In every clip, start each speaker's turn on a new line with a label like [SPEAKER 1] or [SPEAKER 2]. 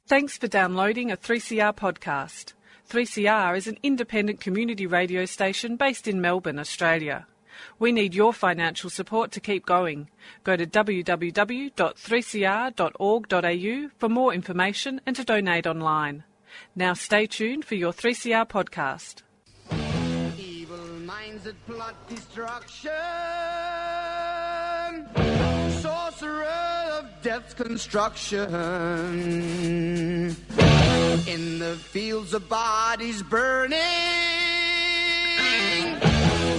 [SPEAKER 1] Thanks for downloading a 3CR podcast. 3CR is an independent community radio station based in Melbourne, Australia. We need your financial support to keep going. Go to www.3cr.org.au for more information and to donate online. Now stay tuned for your 3CR podcast.
[SPEAKER 2] Evil minds that plot destruction, sorcerer of death's construction. In the fields of bodies burning,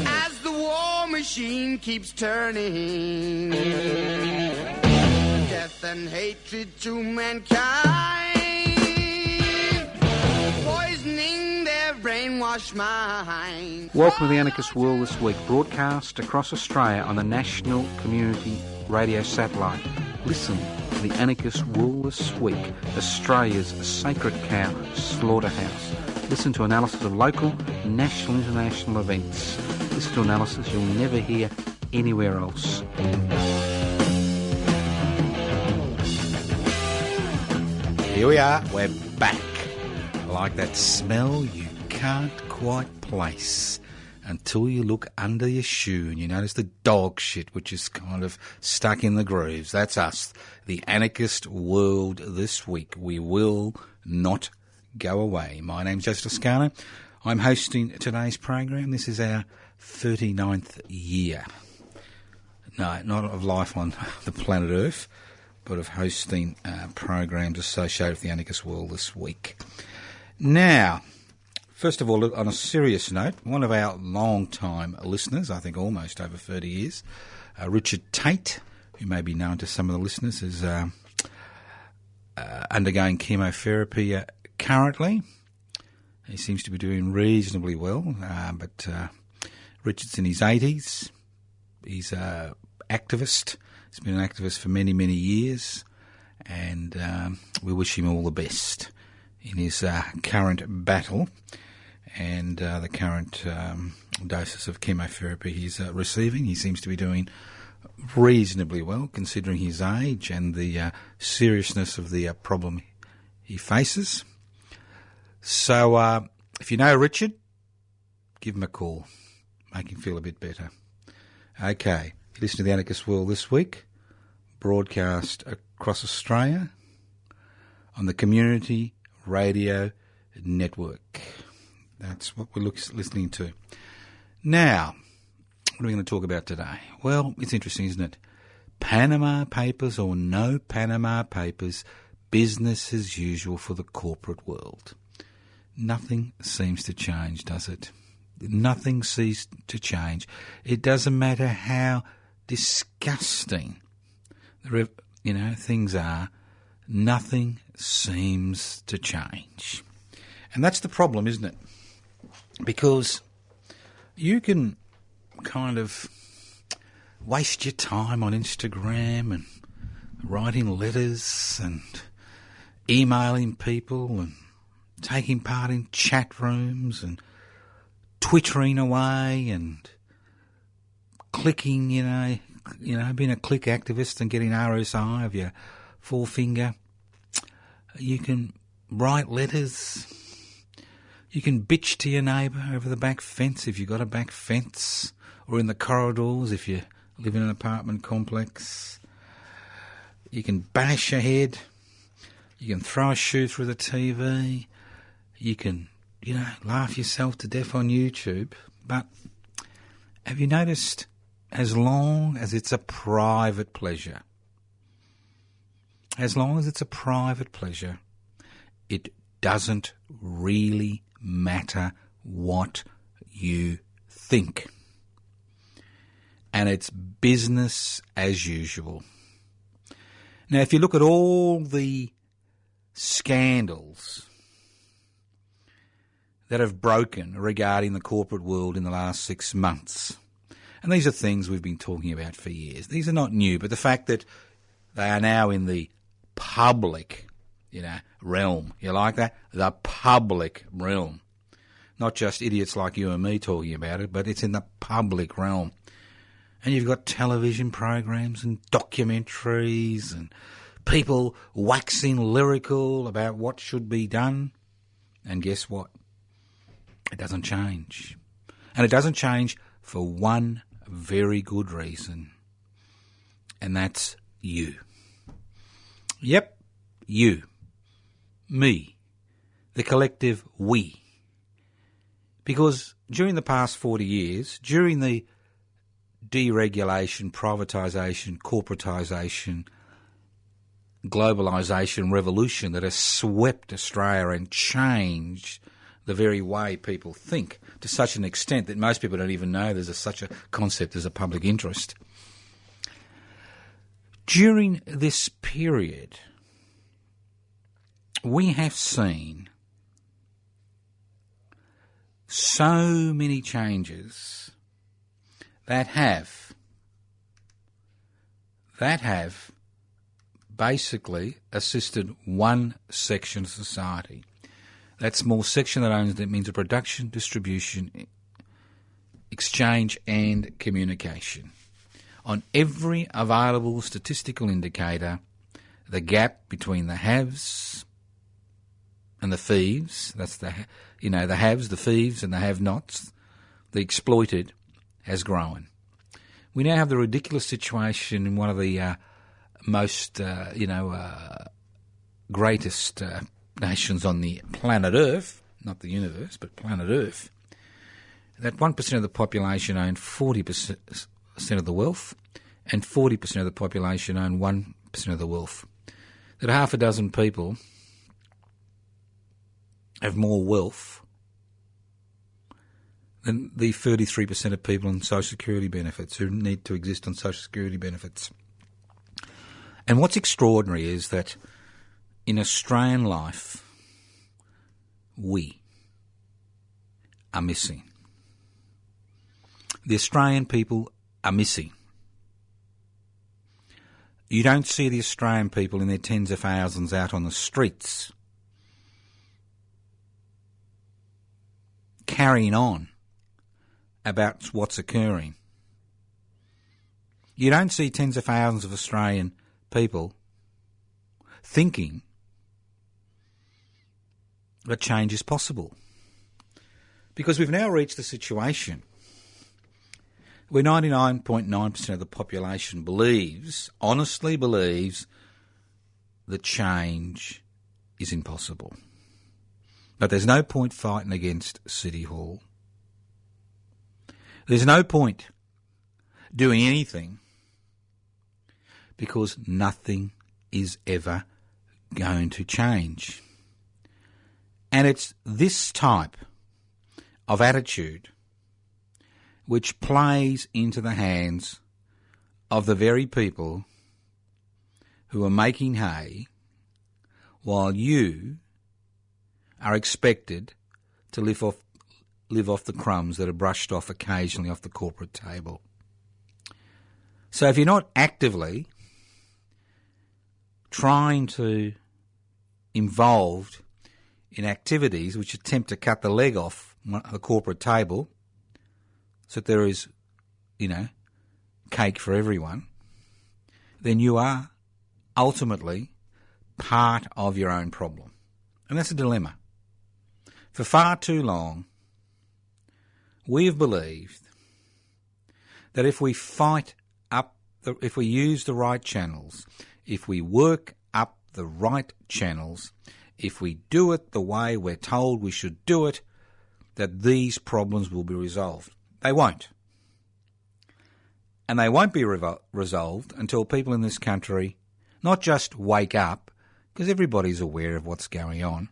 [SPEAKER 2] as the war machine keeps turning, death and hatred to mankind, poisoning their brainwashed mind.
[SPEAKER 3] Welcome to the Anarchist World This Week, broadcast across Australia on the National Community Radio Satellite. Listen to the Anarchist World This Week, Australia's sacred cow slaughterhouse. Listen to analysis of local, national, international events. Listen to analysis you'll never hear anywhere else.
[SPEAKER 4] Here we are, we're back. Like that smell you can't quite place until you look under your shoe and you notice the dog shit which is kind of stuck in the grooves. That's us, the Anarchist World This Week. We will not go away. My name's Joseph Toscano. I'm hosting today's program. This is our 39th year. No, not of life on the planet Earth, but of hosting programs associated with the Anarchist World This Week. Now, first of all, on a serious note, one of our long-time listeners, I think almost over 30 years, Richard Tate, who may be known to some of the listeners, is undergoing chemotherapy currently. He seems to be doing reasonably well, but Richard's in his 80s. He's an activist. He's been an activist for many, many years, and we wish him all the best in his current battle and the current doses of chemotherapy he's receiving. He seems to be doing reasonably well considering his age and the seriousness of the problem he faces. So if you know Richard, give him a call. Make him feel a bit better. Okay, you listen to the Anarchist World This Week, broadcast across Australia on the Community Radio Network. That's what we're listening to. Now, what are we going to talk about today? Well, it's interesting, isn't it? Panama Papers or no Panama Papers, business as usual for the corporate world. Nothing seems to change, does it? Nothing seems to change. It doesn't matter how disgusting things are. Nothing seems to change. And that's the problem, isn't it? Because you can kind of waste your time on Instagram and writing letters and emailing people and taking part in chat rooms and twittering away and clicking, being a click activist and getting RSI of your forefinger. You can write letters. You can bitch to your neighbour over the back fence if you've got a back fence, or in the corridors if you live in an apartment complex. You can bash your head. You can throw a shoe through the TV. You can, laugh yourself to death on YouTube. But have you noticed, as long as it's a private pleasure, it doesn't really matter what you think. And it's business as usual. Now, if you look at all the scandals that have broken regarding the corporate world in the last 6 months, and these are things we've been talking about for years. These are not new, but the fact that they are now in the public, realm. You like that? The public realm. Not just idiots like you and me talking about it, but it's in the public realm. And you've got television programs and documentaries and people waxing lyrical about what should be done. And guess what? It doesn't change. And it doesn't change for one very good reason. And that's you. Yep, you. Me. The collective we. Because during the past 40 years, during the deregulation, privatisation, corporatisation, globalisation revolution that has swept Australia and changed the very way people think to such an extent that most people don't even know there's such a concept as a public interest. During this period, we have seen so many changes that have basically assisted one section of society. That small section that owns that means of production, distribution, exchange and communication. On every available statistical indicator, the gap between the haves and the thieves, that's the haves, the thieves and the have-nots, the exploited, has grown. We now have the ridiculous situation in one of the most, greatest nations on the planet Earth, not the universe, but planet Earth, that 1% of the population own 40% of the wealth and 40% of the population own 1% of the wealth. That half a dozen people have more wealth than the 33% of people on social security benefits who need to exist on social security benefits. And what's extraordinary is that in Australian life, we are missing. The Australian people are missing. You don't see the Australian people in their tens of thousands out on the streets carrying on about what's occurring. You don't see tens of thousands of Australian people thinking that change is possible. Because we've now reached the situation where 99.9% of the population honestly believes, that change is impossible. But there's no point fighting against City Hall. There's no point doing anything because nothing is ever going to change. And it's this type of attitude which plays into the hands of the very people who are making hay while you are expected to live off the crumbs that are brushed off occasionally off the corporate table. So if you're not actively trying to involved in activities which attempt to cut the leg off the corporate table so that there is, cake for everyone, then you are ultimately part of your own problem. And that's a dilemma. For far too long, we have believed that if we if we use the right channels, if we work up the right channels, if we do it the way we're told we should do it, that these problems will be resolved. They won't. And they won't be resolved until people in this country not just wake up, because everybody's aware of what's going on,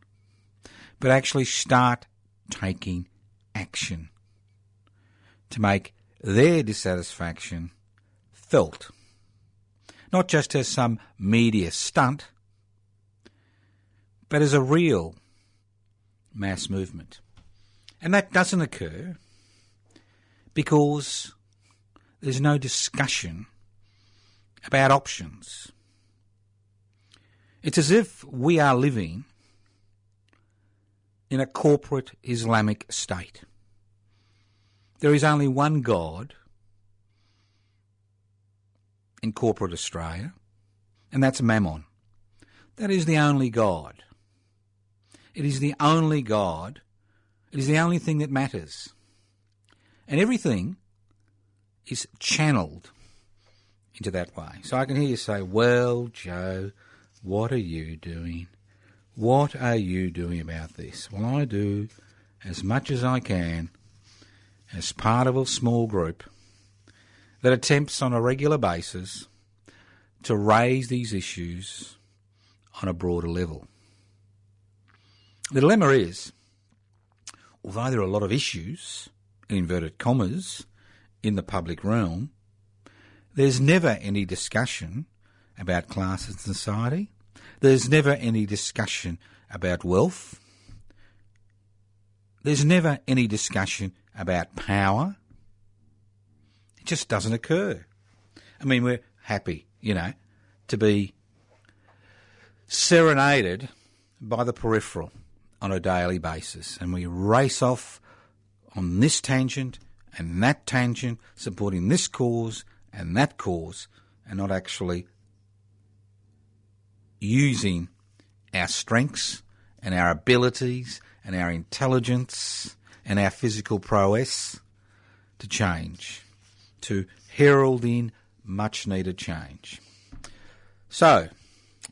[SPEAKER 4] but actually start taking action to make their dissatisfaction felt. Not just as some media stunt, but as a real mass movement. And that doesn't occur because there's no discussion about options. It's as if we are living in a corporate Islamic state. There is only one God in corporate Australia, and that's Mammon. That is the only God. It is the only God. It is the only thing that matters. And everything is channeled into that way. So I can hear you say, well, Joe, what are you doing? What are you doing about this? Well, I do as much as I can as part of a small group that attempts on a regular basis to raise these issues on a broader level. The dilemma is, although there are a lot of issues, in inverted commas, in the public realm, there's never any discussion about class in society. There's never any discussion about wealth. There's never any discussion about power. It just doesn't occur. I mean, we're happy, to be serenaded by the peripheral on a daily basis, and we race off on this tangent and that tangent, supporting this cause and that cause, and not actually using our strengths and our abilities and our intelligence and our physical prowess to change, to herald in much needed change. So,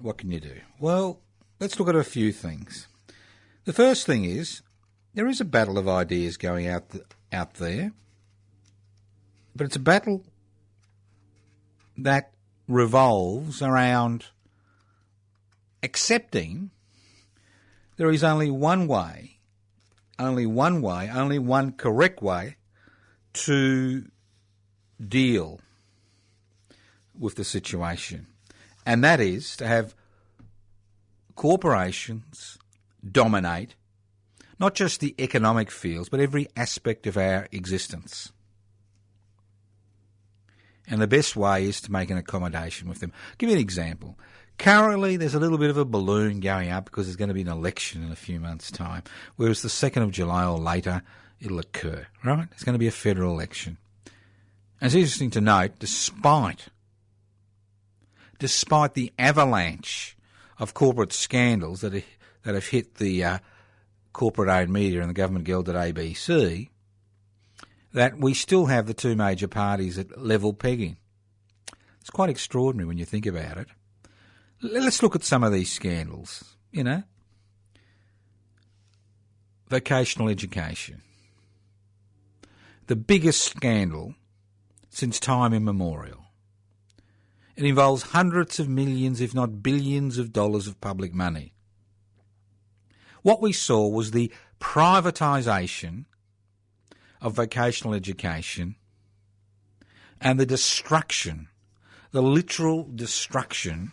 [SPEAKER 4] what can you do? Well, let's look at a few things. The first thing is, there is a battle of ideas going out there, but it's a battle that revolves around accepting there is only one correct way to deal with the situation, and that is to have corporations dominate not just the economic fields, but every aspect of our existence. And the best way is to make an accommodation with them. I'll give you an example. Currently, there's a little bit of a balloon going up because there's going to be an election in a few months' time, whereas the 2nd of July or later, it'll occur, right? It's going to be a federal election. And it's interesting to note, despite the avalanche of corporate scandals that have hit the corporate-owned media and the government-gelded ABC, that we still have the two major parties at level pegging. It's quite extraordinary when you think about it. Let's look at some of these scandals, Vocational education. The biggest scandal since time immemorial. It involves hundreds of millions, if not billions of dollars of public money. What we saw was the privatisation of vocational education and the destruction, the literal destruction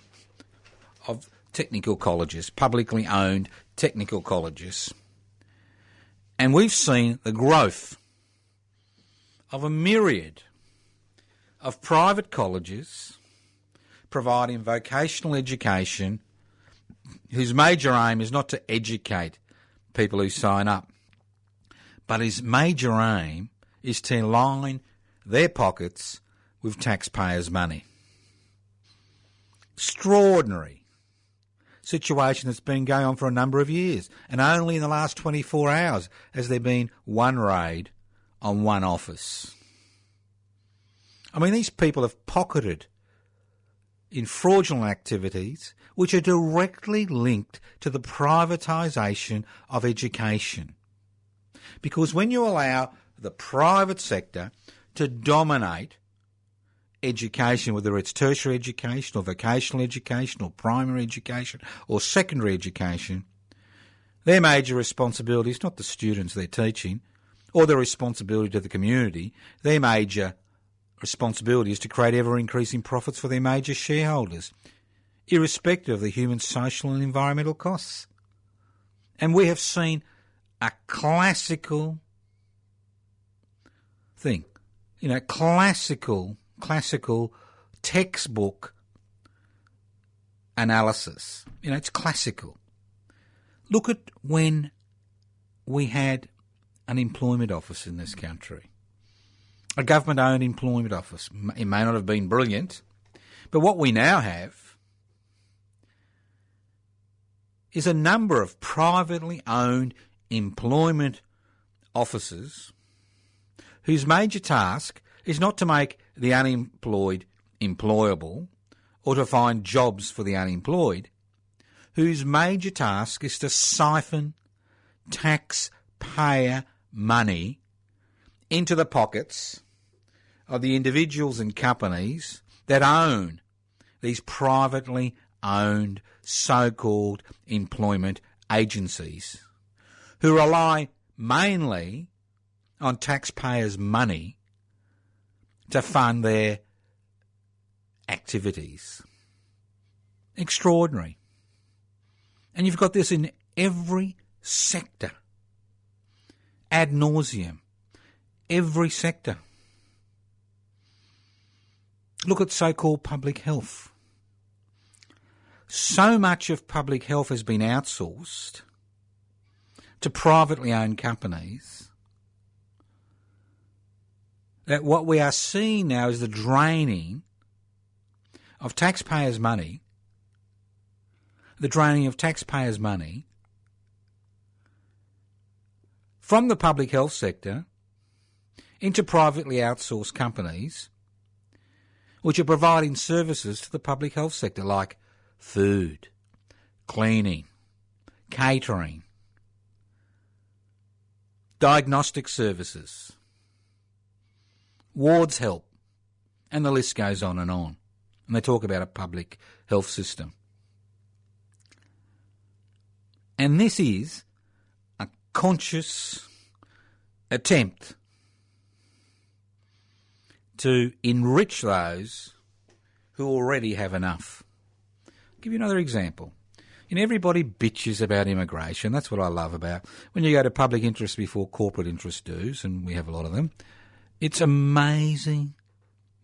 [SPEAKER 4] of technical colleges, publicly owned technical colleges. And we've seen the growth of a myriad of private colleges providing vocational education whose major aim is not to educate people who sign up, but his major aim is to line their pockets with taxpayers' money. Extraordinary situation that's been going on for a number of years, and only in the last 24 hours has there been one raid on one office. I mean, these people have pocketed in fraudulent activities which are directly linked to the privatisation of education. Because when you allow the private sector to dominate education, whether it's tertiary education or vocational education or primary education or secondary education, their major responsibility is not the students they're teaching or their responsibility to the community. Their major responsibility is to create ever-increasing profits for their major shareholders, irrespective of the human, social and environmental costs. And we have seen a classical thing, classical textbook analysis. It's classical. Look at when we had an employment office in this country. A government-owned employment office. It may not have been brilliant, but what we now have is a number of privately owned employment offices whose major task is not to make the unemployed employable or to find jobs for the unemployed, whose major task is to siphon taxpayer money into the pockets of the individuals and companies that own these privately owned so-called employment agencies, who rely mainly on taxpayers' money to fund their activities. Extraordinary. And you've got this in every sector, ad nauseum, every sector. Look at so-called public health. So much of public health has been outsourced to privately owned companies that what we are seeing now is the draining of taxpayers' money, from the public health sector into privately outsourced companies which are providing services to the public health sector like food, cleaning, catering, diagnostic services, wards help, and the list goes on. And they talk about a public health system. And this is a conscious attempt to enrich those who already have enough. I'll give you another example. Everybody bitches about immigration. That's what I love about when you go to public interest before corporate interest dues, and we have a lot of them. It's amazing.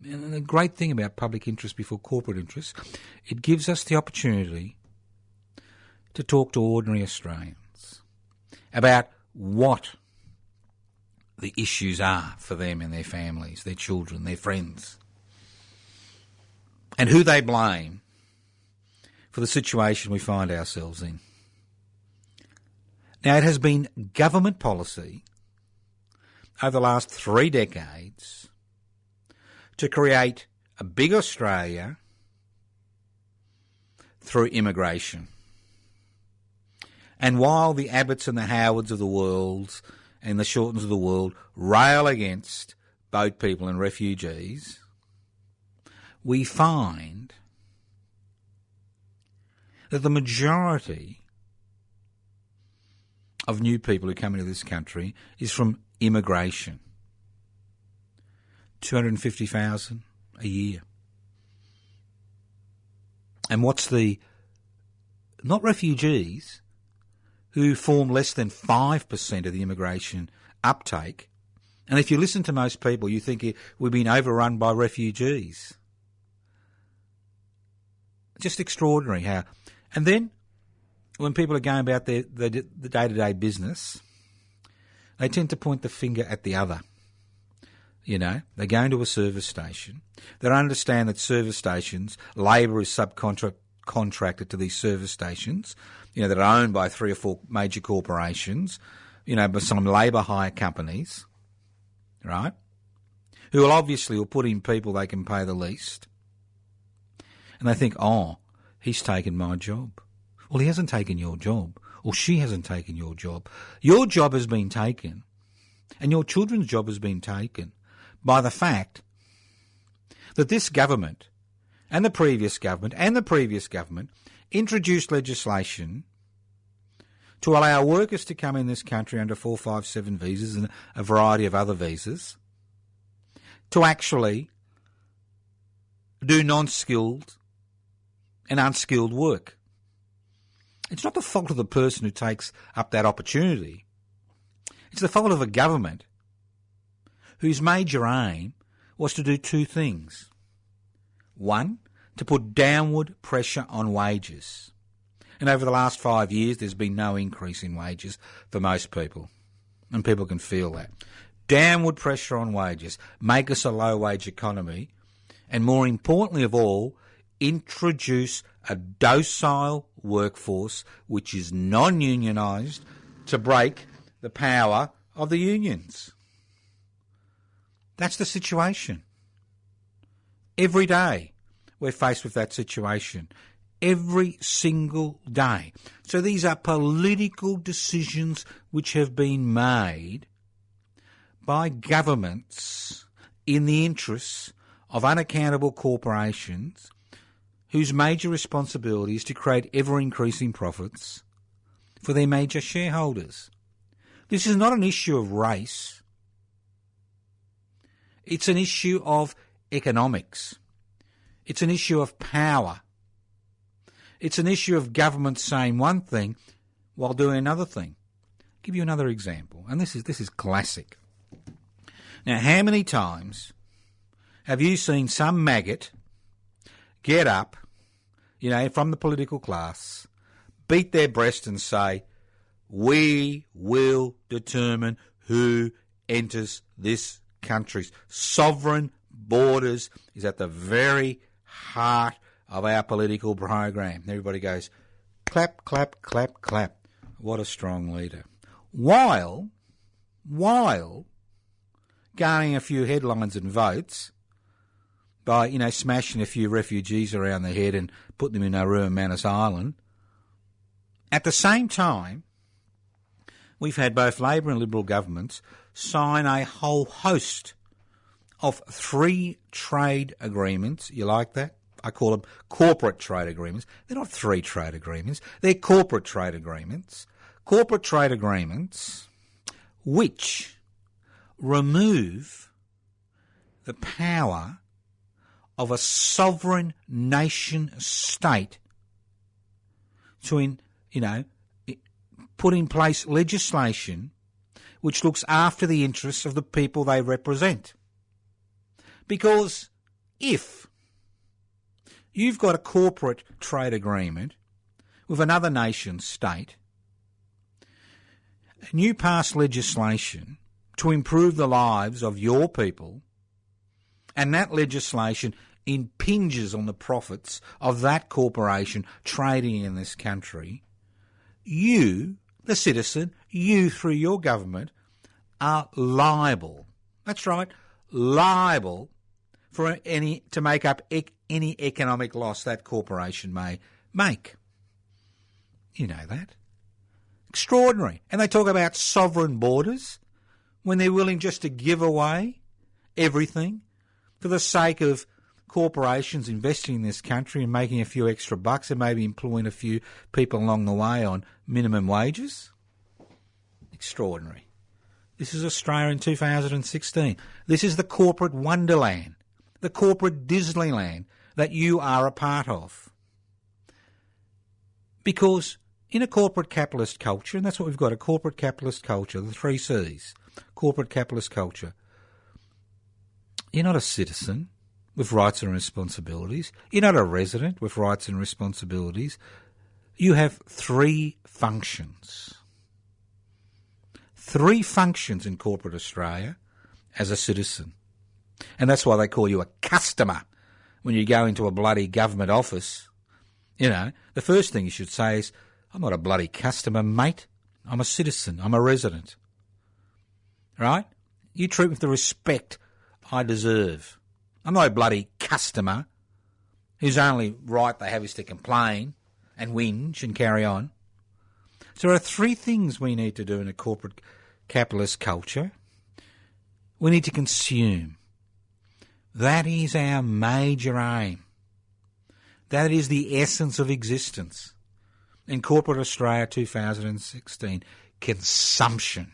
[SPEAKER 4] And the great thing about public interest before corporate interest, it gives us the opportunity to talk to ordinary Australians about what the issues are for them and their families, their children, their friends, and who they blame for the situation we find ourselves in. Now, it has been government policy over the last 3 decades to create a big Australia through immigration. And while the Abbotts and the Howards of the world and the Shortens of the world rail against boat people and refugees, we find that the majority of new people who come into this country is from immigration. 250,000 a year. And what's not refugees, who form less than 5% of the immigration uptake. And if you listen to most people, you think we've been overrun by refugees. Just extraordinary how. And then, when people are going about the day-to-day business, they tend to point the finger at the other. They go into a service station. They don't understand that service stations, labour is subcontracted to these service stations, that are owned by 3 or 4 major corporations, by some labour hire companies, right, who will put in people they can pay the least. And they think, he's taken my job. Well, he hasn't taken your job, or she hasn't taken your job. Your job has been taken, and your children's job has been taken by the fact that this government and the previous government introduced legislation to allow workers to come in this country under 457 visas and a variety of other visas to actually do non-skilled and unskilled work. It's not the fault of the person who takes up that opportunity. It's the fault of a government whose major aim was to do 2 things. 1, to put downward pressure on wages. And over the last 5 years, there's been no increase in wages for most people. And people can feel that. Downward pressure on wages, make us a low-wage economy, and more importantly of all, introduce a docile workforce which is non-unionised to break the power of the unions. That's the situation. Every day we're faced with that situation. Every single day. So these are political decisions which have been made by governments in the interests of unaccountable corporations whose major responsibility is to create ever-increasing profits for their major shareholders. This is not an issue of race. It's an issue of economics. It's an issue of power. It's an issue of government saying one thing while doing another thing. I'll give you another example, and this is classic. Now, how many times have you seen some maggot get up, from the political class, beat their breast and say, "We will determine who enters this country's sovereign borders is at the very heart of our political program." Everybody goes, clap, clap, clap, clap. What a strong leader. While garnering a few headlines and votes by, smashing a few refugees around the head and putting them in Nauru and Manus Island, at the same time, we've had both Labor and Liberal governments sign a whole host of 3 trade agreements. You like that? I call them corporate trade agreements. They're not 3 trade agreements. They're corporate trade agreements. Corporate trade agreements which remove the power of a sovereign nation state to, put in place legislation which looks after the interests of the people they represent. Because if you've got a corporate trade agreement with another nation state and you pass legislation to improve the lives of your people, and that legislation impinges on the profits of that corporation trading in this country, you, the citizen, you through your government, are liable. That's right, liable to make up any economic loss that corporation may make. You know that. Extraordinary. And they talk about sovereign borders when they're willing just to give away everything for the sake of corporations investing in this country and making a few extra bucks and maybe employing a few people along the way on minimum wages. Extraordinary. This is Australia in 2016. This is the corporate wonderland, the corporate Disneyland that you are a part of. Because in a corporate capitalist culture, and that's what we've got, a corporate capitalist culture, the 3 Cs, corporate capitalist culture, you're not a citizen with rights and responsibilities. You're not a resident with rights and responsibilities. You have 3 functions. 3 functions in corporate Australia as a citizen. And that's why they call you a customer when you go into a bloody government office. The first thing you should say is, "I'm not a bloody customer, mate. I'm a citizen. I'm a resident." Right? You treat me with the respect I deserve. I'm not a bloody customer whose only right they have is to complain and whinge and carry on. So there are 3 things we need to do in a corporate capitalist culture. We need to consume. That is our major aim. That is the essence of existence. In corporate Australia 2016, consumption.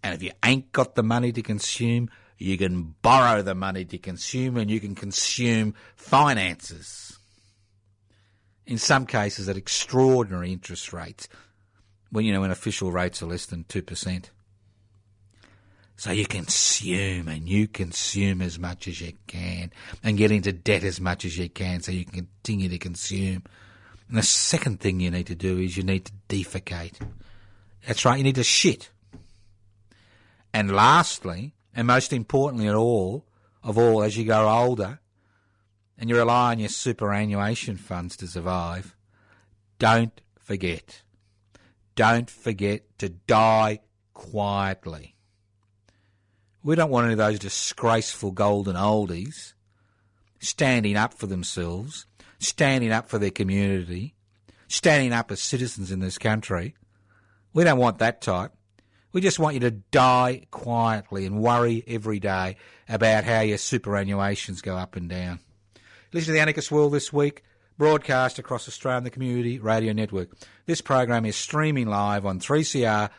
[SPEAKER 4] And if you ain't got the money to consume, you can borrow the money to consume, and you can consume finances. In some cases at extraordinary interest rates, when official rates are less than 2%. So you consume, and you consume as much as you can and get into debt as much as you can so you can continue to consume. And the second thing you need to do is you need to defecate. That's right, you need to shit. And lastly, and most importantly of all, as you grow older, and you rely on your superannuation funds to survive, don't forget. Don't forget to die quietly. We don't want any of those disgraceful golden oldies standing up for themselves, standing up for their community, standing up as citizens in this country. We don't want that type. We just want you to die quietly and worry every day about how your superannuations go up and down. Listen to the Anarchist World this week, broadcast across Australia on the Community Radio Network. This program is streaming live on 3cr.org.au.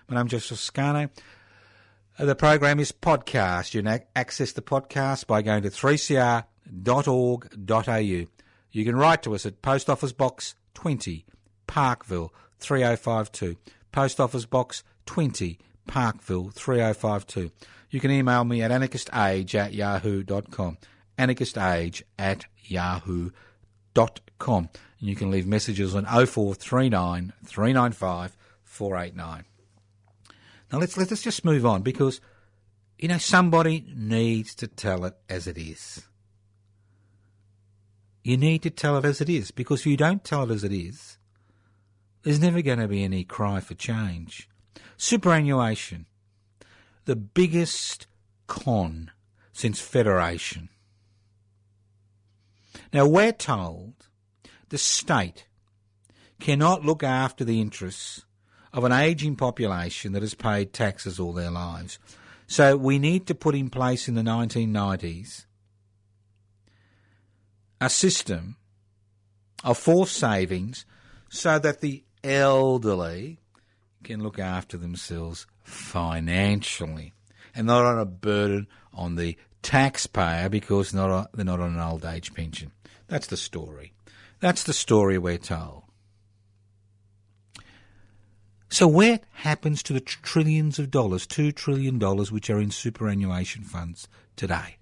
[SPEAKER 4] My name's Joseph Scano. The program is podcast. You can access the podcast by going to 3cr.org.au. You can write to us at Post Office Box 20, Parkville 3052. Post Office Box 20, Parkville 3052. You can email me at anarchistage@yahoo.com. anarchistage@yahoo.com. And you can leave messages on 0439 395 489. Now let's just move on because, somebody needs to tell it as it is. You need to tell it as it is, because if you don't tell it as it is, there's never going to be any cry for change. Superannuation, the biggest con since Federation. Now, we're told the state cannot look after the interests of an ageing population that has paid taxes all their lives. So we need to put in place in the 1990s a system of forced savings so that the elderly can look after themselves financially and not on a burden on the taxpayer because they're not on an old age pension. That's the story. That's the story we're told. So what happens to the trillions of dollars, $2 trillion, which are in superannuation funds today?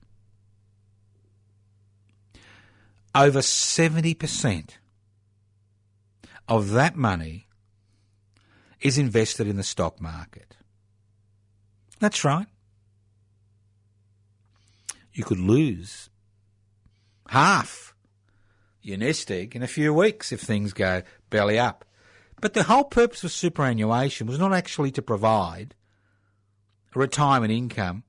[SPEAKER 4] Over 70% of that money is invested in the stock market. That's right. You could lose half your nest egg in a few weeks if things go belly up. But the whole purpose of superannuation was not actually to provide a retirement income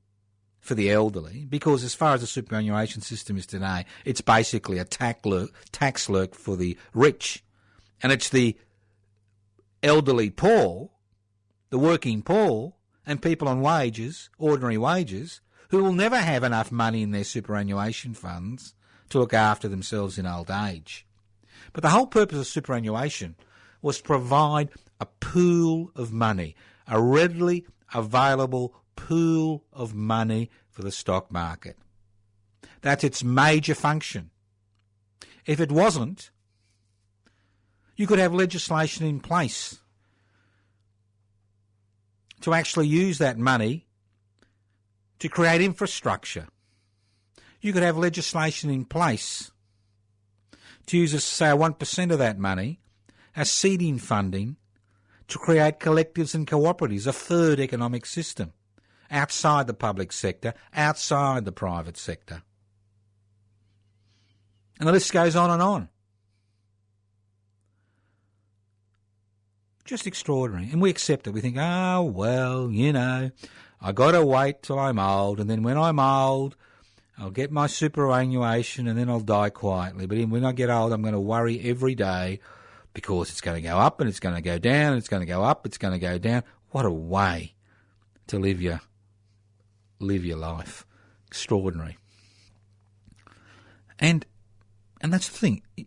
[SPEAKER 4] for the elderly, because as far as the superannuation system is today, it's basically a tax lurk for the rich. And it's the elderly poor, the working poor, and people on wages, ordinary wages, who will never have enough money in their superannuation funds to look after themselves in old age. But the whole purpose of superannuation was to provide a pool of money, a readily available pool of money for the stock market. That's its major function. If it wasn't, you could have legislation in place to actually use that money to create infrastructure. You could have legislation in place to use, say, 1% of that money as seeding funding to create collectives and cooperatives, a third economic system, outside the public sector, outside the private sector. And the list goes on and on. Just extraordinary. And we accept it. We think, oh, well, I got to wait till I'm old, and then when I'm old, I'll get my superannuation and then I'll die quietly. But when I get old, I'm going to worry every day because it's going to go up and it's going to go down and it's going to go up, it's going to go down. What a way to live your life. Extraordinary. And that's the thing. The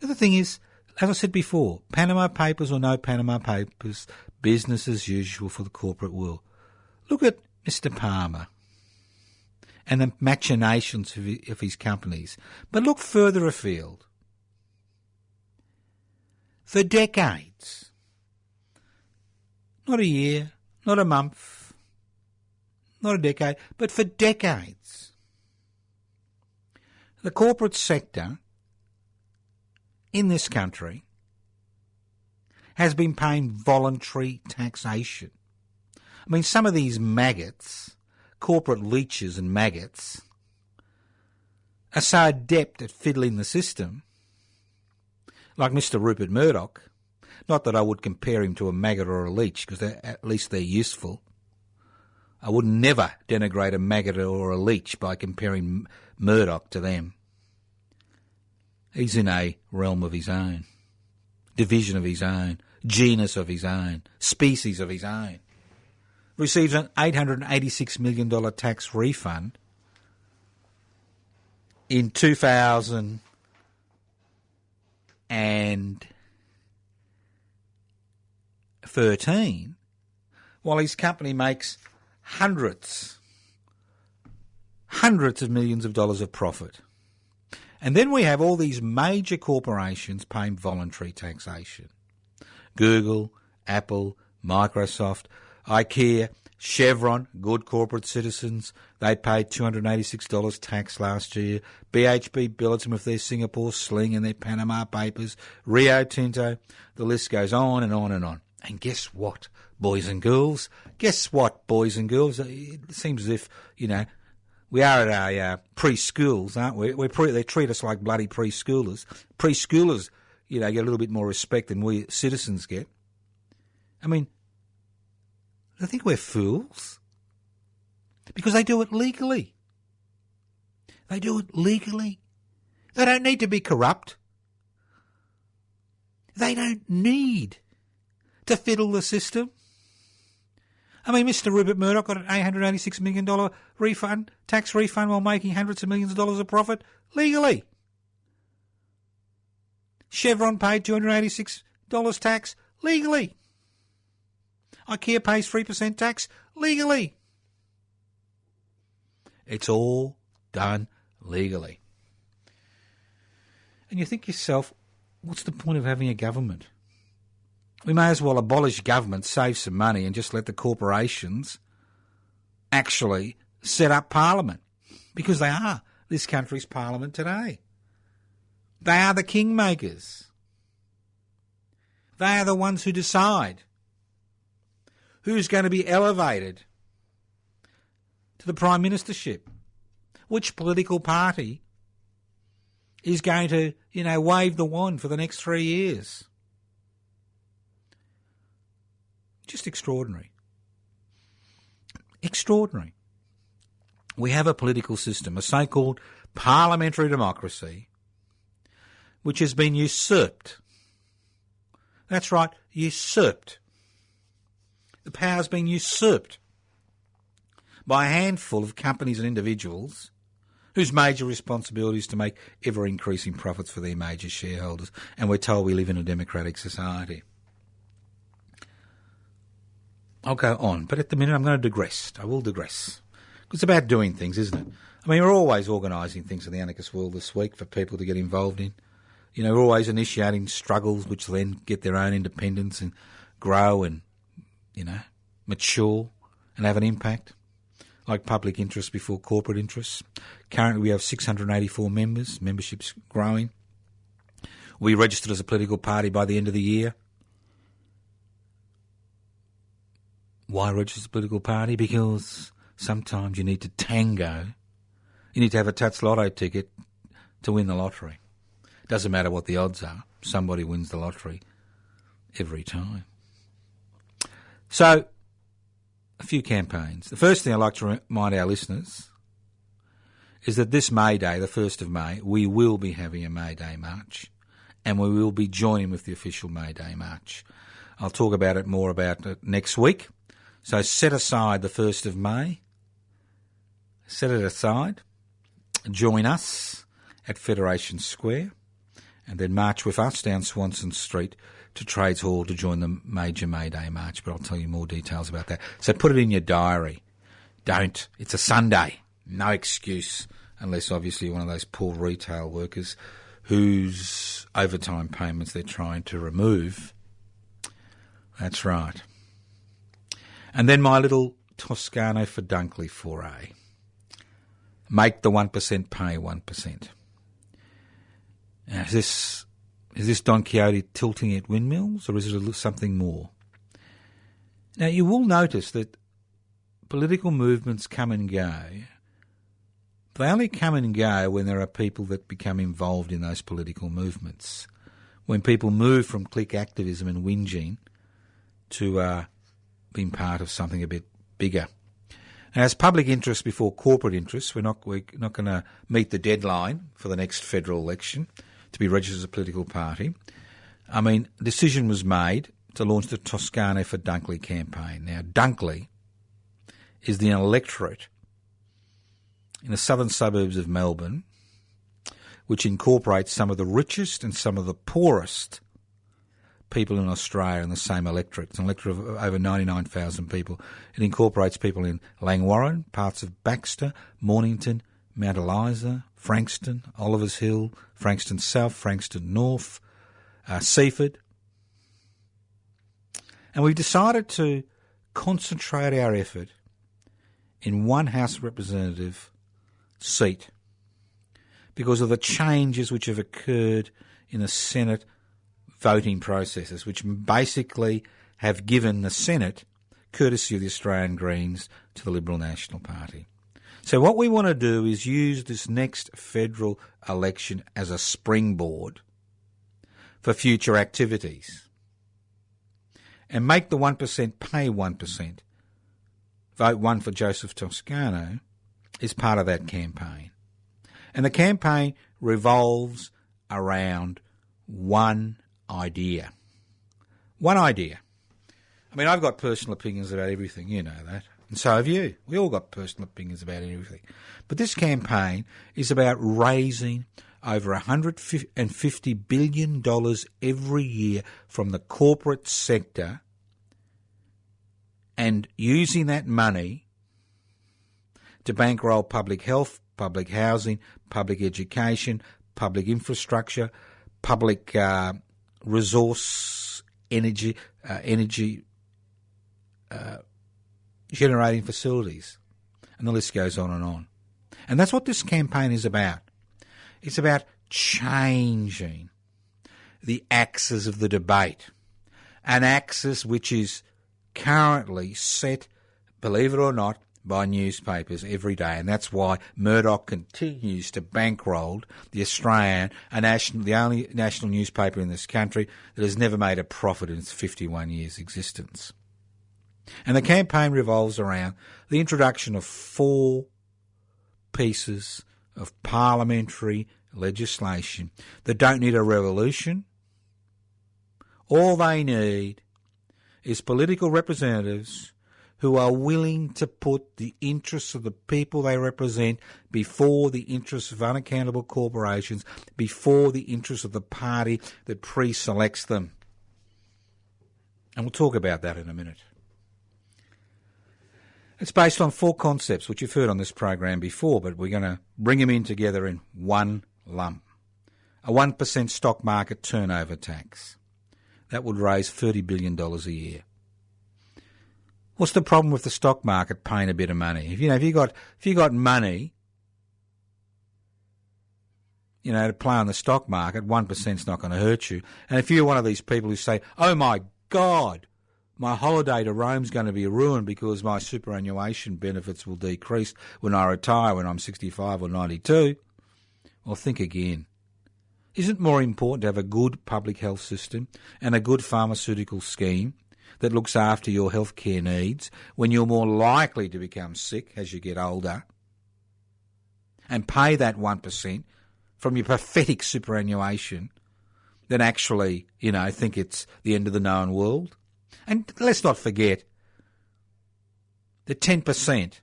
[SPEAKER 4] other thing is, as I said before, Panama Papers or no Panama Papers, business as usual for the corporate world. Look at Mr. Palmer and the machinations of his companies. But look further afield. For decades, not a year, not a month, not a decade, but for decades, the corporate sector in this country has been paying voluntary taxation. I mean, some of these maggots, corporate leeches and maggots, are so adept at fiddling the system, like Mr. Rupert Murdoch, not that I would compare him to a maggot or a leech, because at least they're useful. I would never denigrate a maggot or a leech by comparing Murdoch to them. He's in a realm of his own, division of his own, genus of his own, species of his own. Receives an $886 million tax refund in 2013, while his company makes hundreds of millions of dollars of profit. And then we have all these major corporations paying voluntary taxation. Google, Apple, Microsoft, IKEA, Chevron, good corporate citizens. They paid $286 tax last year. BHP Billiton with their Singapore sling and their Panama Papers. Rio Tinto. The list goes on and on and on. And guess what, boys and girls? It seems as if, we are at our preschools, aren't we? They treat us like bloody preschoolers. Preschoolers, get a little bit more respect than we citizens get. I mean, I think we're fools because they do it legally. They don't need to be corrupt. They don't need to fiddle the system. I mean, Mr. Rupert Murdoch got an $886 million tax refund while making hundreds of millions of dollars of profit legally. Chevron paid $286 tax legally. IKEA pays 3% tax legally. It's all done legally. And you think to yourself, what's the point of having a government? We may as well abolish government, save some money, and just let the corporations actually set up parliament, because they are this country's parliament today. They are the kingmakers. They are the ones who decide who's going to be elevated to the prime ministership, which political party is going to, wave the wand for the next 3 years. Just extraordinary. Extraordinary. We have a political system, a so-called parliamentary democracy, which has been usurped. That's right, usurped. The power's been usurped by a handful of companies and individuals whose major responsibility is to make ever-increasing profits for their major shareholders, and we're told we live in a democratic society. I'll go on, but at the minute I'm going to digress. I will digress. It's about doing things, isn't it? I mean, we're always organising things in the Anarchist World this week for people to get involved in. We're always initiating struggles which then get their own independence and grow and, mature and have an impact, like public interest before corporate interests. Currently we have 684 members, membership's growing. We registered as a political party by the end of the year. Why register as a political party? Because sometimes you need to tango. You need to have a Tats Lotto ticket to win the lottery. Doesn't matter what the odds are. Somebody wins the lottery every time. So, a few campaigns. The first thing I'd like to remind our listeners is that this May Day, the 1st of May, we will be having a May Day march, and we will be joining with the official May Day march. I'll talk about it next week. So set aside the 1st of May. Set it aside. Join us at Federation Square, and then march with us down Swanson Street to Trades Hall to join the major May Day march, but I'll tell you more details about that. So put it in your diary. Don't. It's a Sunday. No excuse, unless obviously you're one of those poor retail workers whose overtime payments they're trying to remove. That's right. And then my little Toscano for Dunkley foray. Make the 1% pay 1%. Now, is this Don Quixote tilting at windmills, or is it something more? Now, you will notice that political movements come and go, They only come and go when there are people that become involved in those political movements. When people move from click activism and whinging to being part of something a bit bigger. Now, as public interest before corporate interest, we're not going to meet the deadline for the next federal election to be registered as a political party. I mean, a decision was made to launch the Toscano for Dunkley campaign. Now, Dunkley is the electorate in the southern suburbs of Melbourne, which incorporates some of the richest and some of the poorest people in Australia in the same electorate. It's an electorate of over 99,000 people. It incorporates people in Langwarrin, parts of Baxter, Mornington, Mount Eliza, Frankston, Olivers Hill, Frankston South, Frankston North, Seaford. And we've decided to concentrate our effort in one House of Representative seat because of the changes which have occurred in the Senate voting processes, which basically have given the Senate, courtesy of the Australian Greens, to the Liberal National Party. So what we want to do is use this next federal election as a springboard for future activities and make the 1% pay 1%. Vote 1 for Joseph Toscano is part of that campaign. And the campaign revolves around one idea. One idea. I mean, I've got personal opinions about everything, you know that. And so have you. We all got personal opinions about everything. But this campaign is about raising over $150 billion every year from the corporate sector and using that money to bankroll public health, public housing, public education, public infrastructure, public resource energy generating facilities. And the list goes on and on. And that's what this campaign is about. It's about changing the axis of the debate, an axis which is currently set, believe it or not, by newspapers every day. And that's why Murdoch continues to bankroll the Australian, the only national newspaper in this country that has never made a profit in its 51 years' existence. And the campaign revolves around the introduction of 4 pieces of parliamentary legislation that don't need a revolution. All they need is political representatives who are willing to put the interests of the people they represent before the interests of unaccountable corporations, before the interests of the party that pre-selects them. And we'll talk about that in a minute. It's based on 4 concepts, which you've heard on this program before, but we're going to bring them in together in one lump. A 1% stock market turnover tax. That would raise $30 billion a year. What's the problem with the stock market paying a bit of money? If you got money, to play on the stock market, 1%'s not going to hurt you. And if you're one of these people who say, "Oh my God, my holiday to Rome's going to be ruined because my superannuation benefits will decrease when I retire when I'm 65 or 92, well, think again. Isn't it more important to have a good public health system and a good pharmaceutical scheme that looks after your healthcare needs when you're more likely to become sick as you get older, and pay that 1% from your pathetic superannuation than actually, think it's the end of the known world? And let's not forget that 10%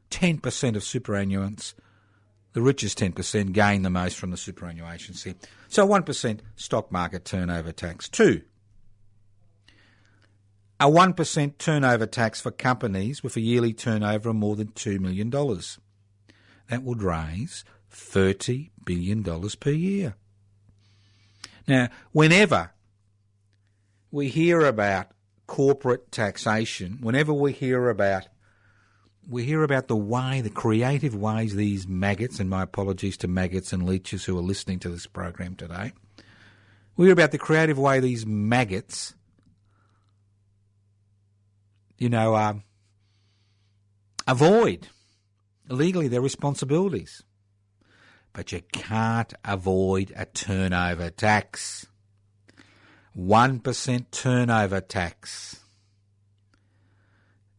[SPEAKER 4] of superannuants, the richest 10%, gain the most from the superannuation scheme. So 1% stock market turnover tax. 2, a 1% turnover tax for companies with a yearly turnover of more than $2 million. That would raise $30 billion per year. Now, whenever we hear about corporate taxation, whenever we hear about the creative ways these maggots, and my apologies to maggots and leeches who are listening to this program today, we hear about the creative way these maggots avoid legally their responsibilities. But you can't avoid a turnover tax. 1% turnover tax.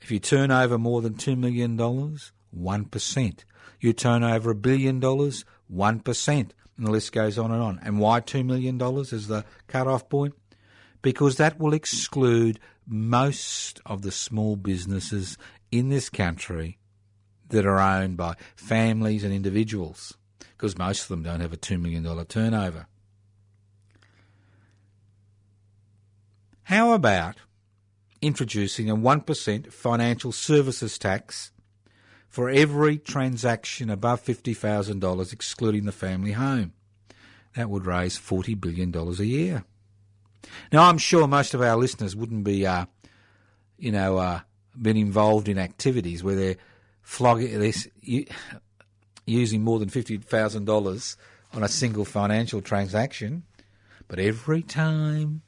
[SPEAKER 4] If you turn over more than $2 million, 1%. You turn over $1 billion, 1%. And the list goes on and on. And why $2 million is the cut-off point? Because that will exclude most of the small businesses in this country that are owned by families and individuals, because most of them don't have a $2 million turnover. How about introducing a 1% financial services tax for every transaction above $50,000, excluding the family home? That would raise $40 billion a year. Now, I'm sure most of our listeners wouldn't be, been involved in activities where they're using more than $50,000 on a single financial transaction. But every time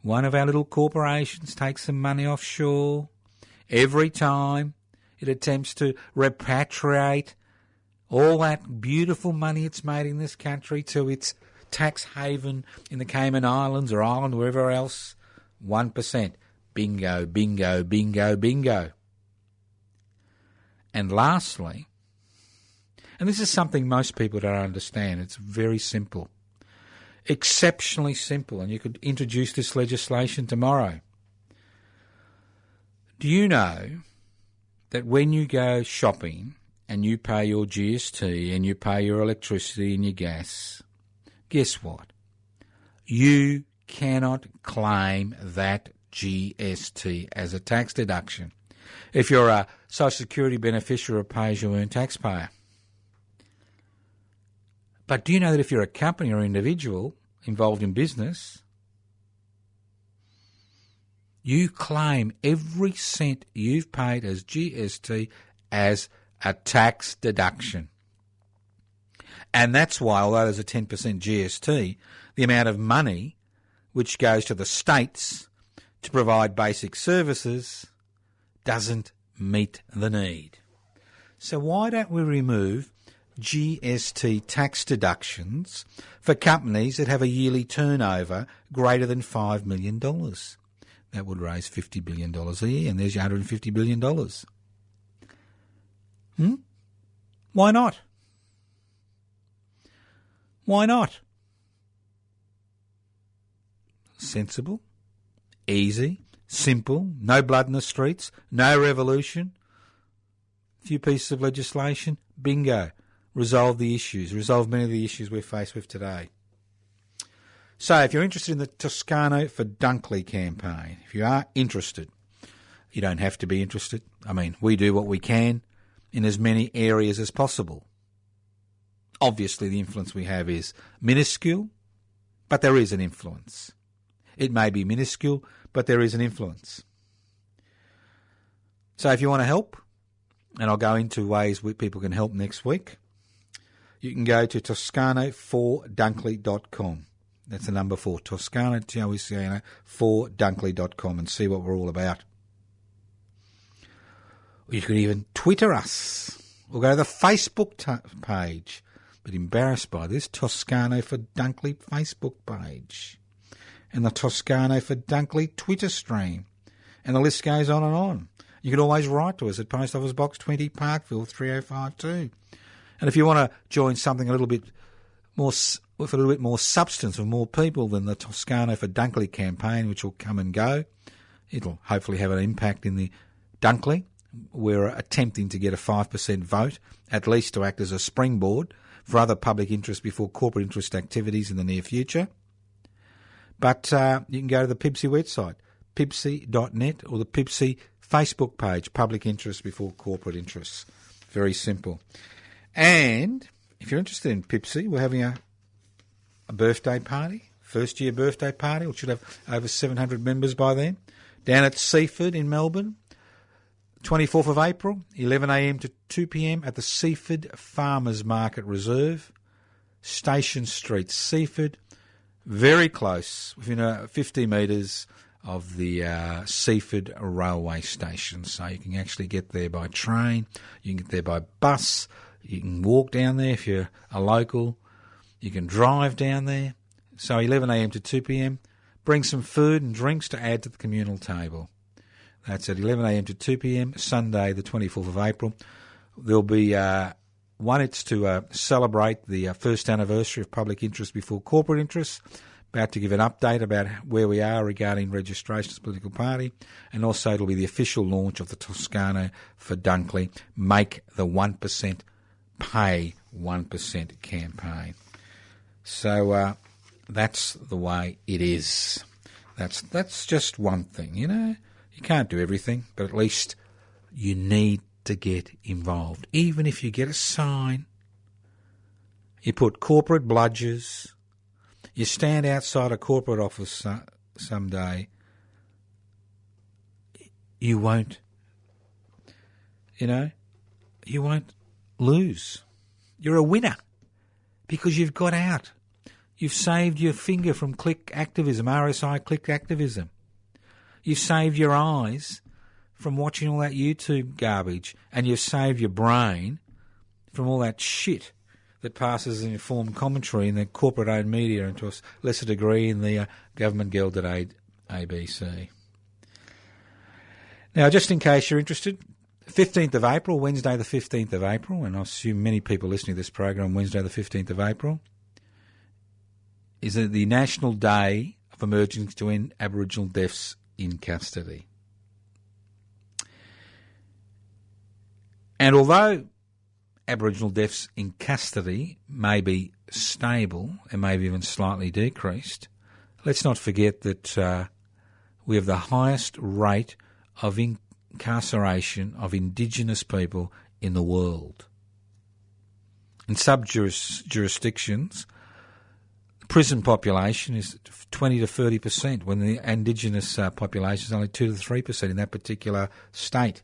[SPEAKER 4] one of our little corporations takes some money offshore, every time it attempts to repatriate all that beautiful money it's made in this country to its tax haven in the Cayman Islands or Ireland, wherever else, 1%. Bingo, bingo, bingo, bingo. And lastly, and this is something most people don't understand, it's very simple, exceptionally simple, and you could introduce this legislation tomorrow. Do you know that when you go shopping and you pay your GST and you pay your electricity and your gas, guess what? You cannot claim that GST as a tax deduction if you're a Social Security beneficiary or pay-as-you-earn taxpayer. But do you know that if you're a company or individual involved in business, you claim every cent you've paid as GST as a tax deduction? And that's why, although there's a 10% GST, the amount of money which goes to the states to provide basic services doesn't meet the need. So why don't we remove GST tax deductions for companies that have a yearly turnover greater than $5 million? That would raise $50 billion a year, and there's your $150 billion. Why not? Why not? Sensible, easy, simple, no blood in the streets, no revolution. A few pieces of legislation, bingo. Resolve the issues, resolve many of the issues we're faced with today. So if you're interested in the Toscano for Dunkley campaign, if you are interested, you don't have to be interested. I mean, we do what we can in as many areas as possible. Obviously, the influence we have is minuscule, but there is an influence. It may be minuscule, but there is an influence. So if you want to help, and I'll go into ways where people can help next week, you can go to toscano4dunkley.com. That's the number 4, Toscano, Toscano, 4dunkley.com, and see what we're all about. Or you could even Twitter us, or go to the Facebook page. But embarrassed by this, Toscano for Dunkley Facebook page, and the Toscano for Dunkley Twitter stream, and the list goes on and on. You can always write to us at Post Office Box 20, Parkville 3052. And if you want to join something a little bit more, with a little bit more substance or more people than the Toscano for Dunkley campaign, which will come and go, it'll hopefully have an impact in the Dunkley. We're attempting to get a 5% vote, at least to act as a springboard for other public interest before corporate interest activities in the near future. But you can go to the PIBCI website, pibci.net, or the PIBCI Facebook page, Public Interest Before Corporate Interests. Very simple. And if you're interested in PIBCI, we're having a birthday party, first-year birthday party, which should have over 700 members by then, down at Seaford in Melbourne, 24th of April, 11am to 2pm at the Seaford Farmers Market Reserve, Station Street, Seaford, very close, within 50 metres of the Seaford railway station. So you can actually get there by train, you can get there by bus, you can walk down there if you're a local, you can drive down there. So 11am to 2pm, bring some food and drinks to add to the communal table. That's at 11am to 2pm, Sunday the 24th of April. There'll be it's to celebrate the first anniversary of public interest before corporate interests. About to give an update about where we are regarding registration as a political party. And also it'll be the official launch of the Toscano for Dunkley Make the 1% Pay 1% campaign. So that's the way it is. That's just one thing, you know. You can't do everything, but at least you need to get involved. Even if you get a sign, you put corporate bludgers, you stand outside a corporate office someday, you won't lose. You're a winner because you've got out. You've saved your finger from click activism, RSI click activism. You've saved your eyes from watching all that YouTube garbage, and you've saved your brain from all that shit that passes in informed commentary in the corporate-owned media and to a lesser degree in the government-gelded ABC. Now, just in case you're interested, 15th of April, Wednesday the 15th of April, and I assume many people listening to this program Wednesday the 15th of April, is the National Day of Emergence to End Aboriginal Deaths in Custody. And although Aboriginal deaths in custody may be stable and maybe even slightly decreased, let's not forget that we have the highest rate of incarceration of Indigenous people in the world. In some jurisdictions, the prison population is 20 to 30%, when the Indigenous population is only 2 to 3% in that particular state.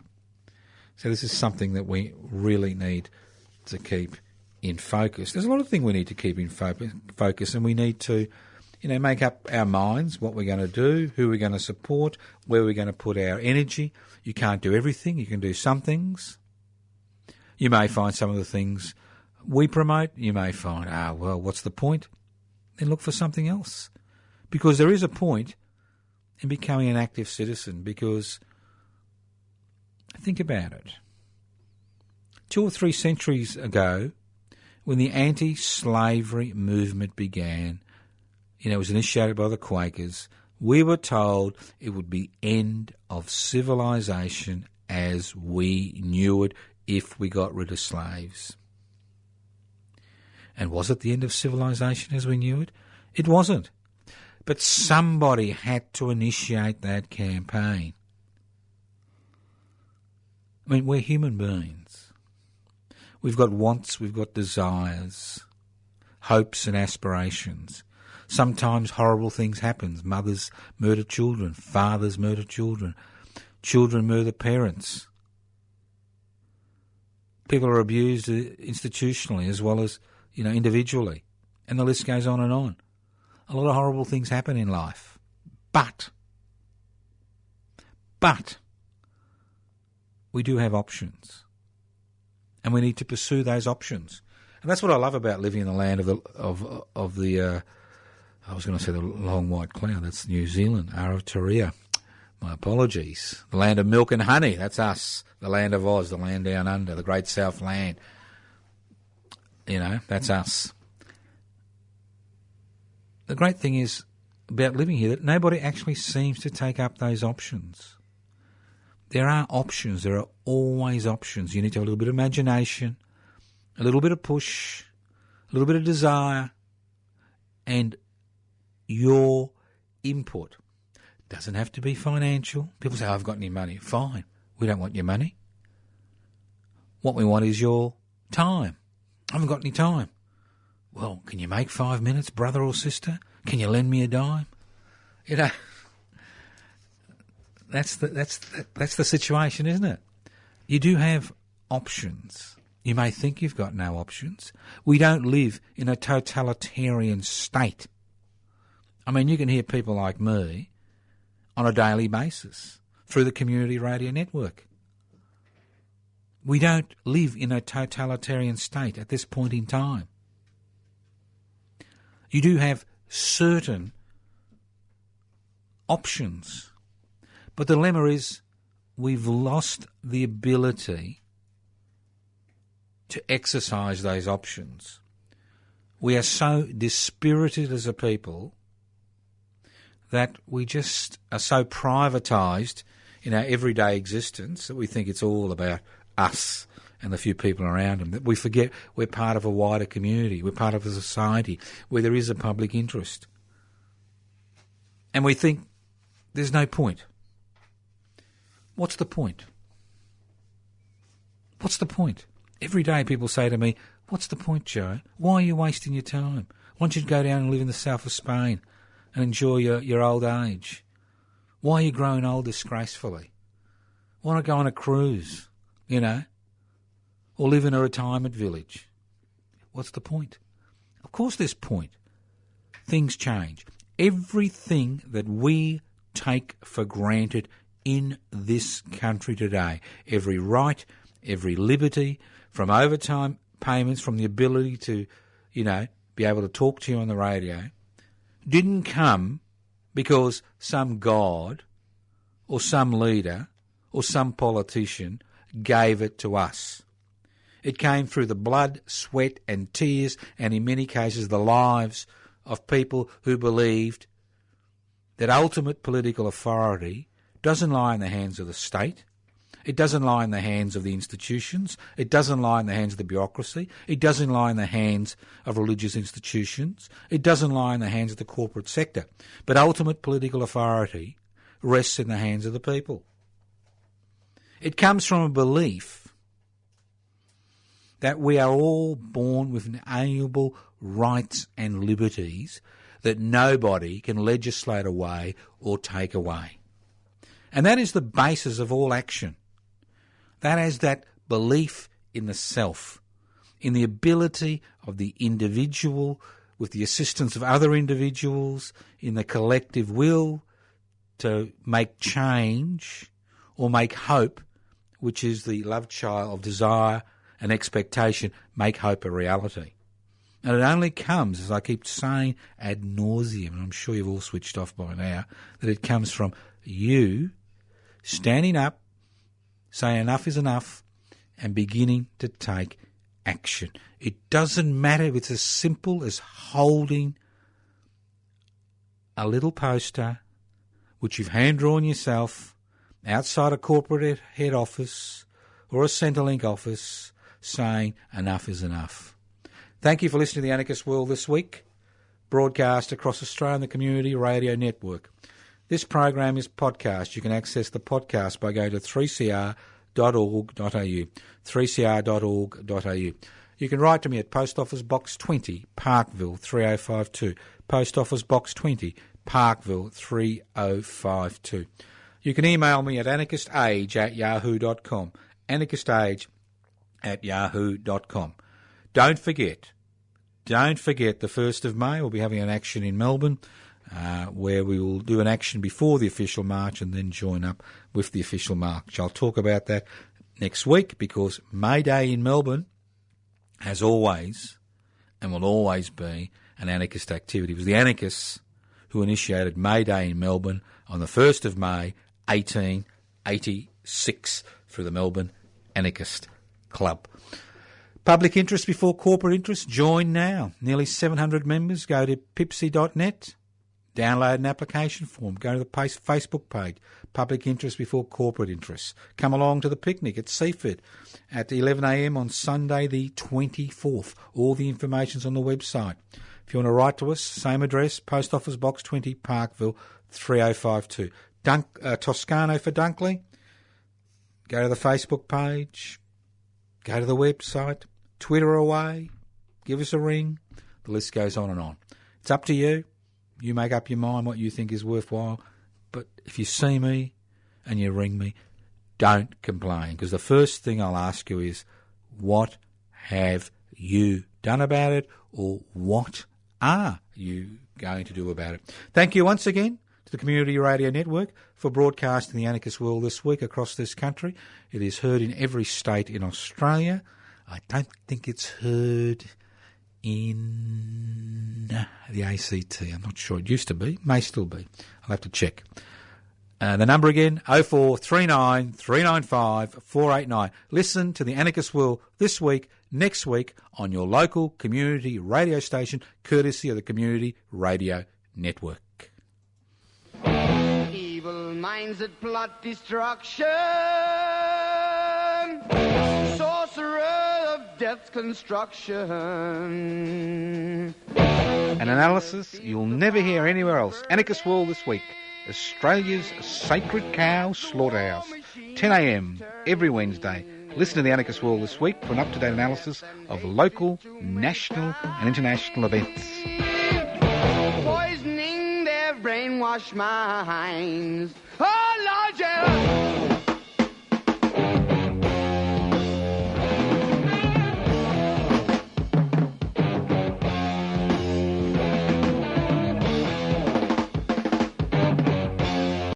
[SPEAKER 4] So this is something that we really need to keep in focus. There's a lot of things we need to keep in focus, and we need to, make up our minds what we're going to do, who we're going to support, where we're going to put our energy. You can't do everything. You can do some things. You may find some of the things we promote, you may find, what's the point? Then look for something else. Because there is a point in becoming an active citizen, because think about it. 2 or 3 centuries ago, when the anti-slavery movement began, it was initiated by the Quakers, we were told it would be end of civilization as we knew it if we got rid of slaves. And was it the end of civilization as we knew it? It wasn't. But somebody had to initiate that campaign. I mean, we're human beings. We've got wants, we've got desires, hopes and aspirations. Sometimes horrible things happen. Mothers murder children, fathers murder children, children murder parents. People are abused institutionally as well as, individually. And the list goes on and on. A lot of horrible things happen in life. But we do have options, and we need to pursue those options. And that's what I love about living in the land of the I was going to say the long white cloud. That's New Zealand, Aotearoa. My apologies. The land of milk and honey. That's us. The land of Oz, the land down under, the great South land. That's us. The great thing is about living here that nobody actually seems to take up those options. There are options. There are always options. You need to have a little bit of imagination, a little bit of push, a little bit of desire, and your input. It doesn't have to be financial. People say, I've got any money. Fine. We don't want your money. What we want is your time. I haven't got any time. Well, can you make 5 minutes, brother or sister? Can you lend me a dime? That's the situation, isn't it? You do have options. You may think you've got no options. We don't live in a totalitarian state. I mean, you can hear people like me. on a daily basis through the Community Radio Network. We don't live in a totalitarian state at this point in time. You do have certain options, but the dilemma is we've lost the ability to exercise those options. We are so dispirited as a people that we just are so privatised in our everyday existence that we think it's all about us and the few people around them, that we forget we're part of a wider community, we're part of a society where there is a public interest. And we think there's no point. What's the point? What's the point? Every day people say to me, what's the point, Joe? Why are you wasting your time? Why don't you go down and live in the south of Spain and enjoy your old age? Why are you growing old disgracefully? Why not go on a cruise, or live in a retirement village? What's the point? Of course there's point. Things change. Everything that we take for granted in this country today, every right, every liberty, from overtime payments, from the ability to, be able to talk to you on the radio, didn't come because some god or some leader or some politician gave it to us. It came through the blood, sweat and tears, and in many cases the lives of people who believed that ultimate political authority doesn't lie in the hands of the state. It doesn't lie in the hands of the institutions. It doesn't lie in the hands of the bureaucracy. It doesn't lie in the hands of religious institutions. It doesn't lie in the hands of the corporate sector. But ultimate political authority rests in the hands of the people. It comes from a belief that we are all born with inalienable rights and liberties that nobody can legislate away or take away. And that is the basis of all action. That is that belief in the self, in the ability of the individual, with the assistance of other individuals, in the collective will to make change or make hope, which is the love child of desire and expectation, make hope a reality. And it only comes, as I keep saying ad nauseum, and I'm sure you've all switched off by now, that it comes from you standing up, saying enough is enough, and beginning to take action. It doesn't matter if it's as simple as holding a little poster which you've hand-drawn yourself outside a corporate head office or a Centrelink office saying enough is enough. Thank you for listening to The Anarchist World this week, broadcast across Australia on the Community Radio Network. This program is podcast. You can access the podcast by going to 3cr.org.au, 3cr.org.au. You can write to me at Post Office Box 20, Parkville 3052, Post Office Box 20, Parkville 3052. You can email me at anarchistage@yahoo.com, anarchistage@yahoo.com. Don't forget, the 1st of May we'll be having an action in Melbourne, where we will do an action before the official march and then join up with the official march. I'll talk about that next week, because May Day in Melbourne has always and will always be an anarchist activity. It was the anarchists who initiated May Day in Melbourne on the 1st of May 1886 through the Melbourne Anarchist Club. Public interest before corporate interest. Join now. Nearly 700 members. Go to pipsy.net. Download an application form. Go to the Facebook page. Public interest before corporate interest. Come along to the picnic at Seaford at 11 a.m. on Sunday the 24th. All the information's on the website. If you want to write to us, same address, Post Office Box 20, Parkville 3052. Toscano for Dunkley. Go to the Facebook page. Go to the website. Twitter away. Give us a ring. The list goes on and on. It's up to you. You make up your mind what you think is worthwhile. But if you see me and you ring me, don't complain, because the first thing I'll ask you is, what have you done about it, or what are you going to do about it? Thank you once again to the Community Radio Network for broadcasting the Anarchist World This Week across this country. It is heard in every state in Australia. I don't think it's heard in the ACT. I'm not sure. It used to be. May still be. I'll have to check. The number again, 0439 395 489. Listen to the Anarchist World This Week, next week on your local community radio station, courtesy of the Community Radio Network.
[SPEAKER 2] Evil minds that plot destruction, sorcerer of death's construction.
[SPEAKER 3] An analysis you'll never hear anywhere else. Anarchist World This Week, Australia's sacred cow slaughterhouse, 10 a.m. every Wednesday. Listen to the Anarchist World This Week for an up-to-date analysis of local, national and international events.
[SPEAKER 2] Poisoning their brainwashed minds. Oh!